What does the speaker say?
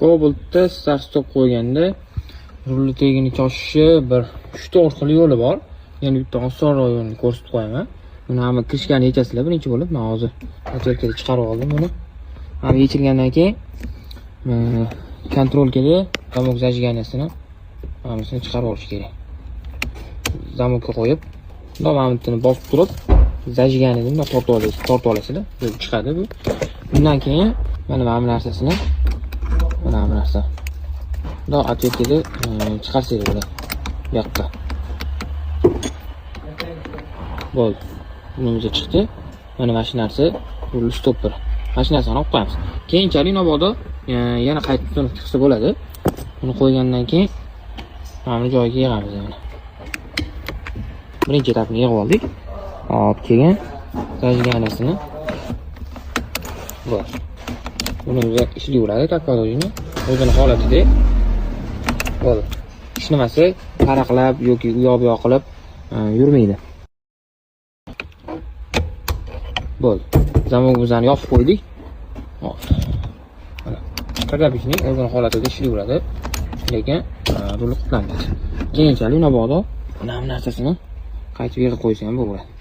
Cobalt'da start stop qo'yganda rulni tagini toshishi bir 3-4 xil yo'li bor. Yana bitta osonroq yo'lni ko'rsatib qo'yaman. Buni hamma kirishgani yechasizlar birinchi bo'lib. Men hoziratelkaga chiqarib oldim buni. Hamma yechilgandan keyin kontrolkaga zamok zajganiyasini hammasini chiqarib olish kerak. Zamokka qo'yib, bunday bosib turib, zajganini bunday tortib olasizlar. Bu chiqadi bu. Bundan keyin mana bu narsasini mana bu narsa. Bunday atelkaga chiqarsanglar bo'ladi. Bu yoqqa. Bo'ldi. Bunimiz chiqdi. Mana shu narsa rul stopper. Mana shu narsani olib qo'yamiz. Keyinchalik mabodo yana qaytib tutunib chiqsa bo'ladi. Buni qo'ygandan keyin mana bu joyiga yig'amiz mana. Birinchi etapni yig'ib oldik. Hop, keyin zajganasini bor. Buni o'zi ishlayveradi kakadojini. O'zini holatida. Bo'ldi. Ishlamasa taraqlab yoki u yoq bu yoq qilib yurmaydi. Bo'ldi. Zamogimizni yopib qo'ydik. Hop. Mana. Kakadojning o'zini holatida ishlayveradi. Lekin rul qutlanmaydi. Keyinchalik mabodo mana bu narsasini qaytib yig'ib qo'ysa ham bo'laveradi.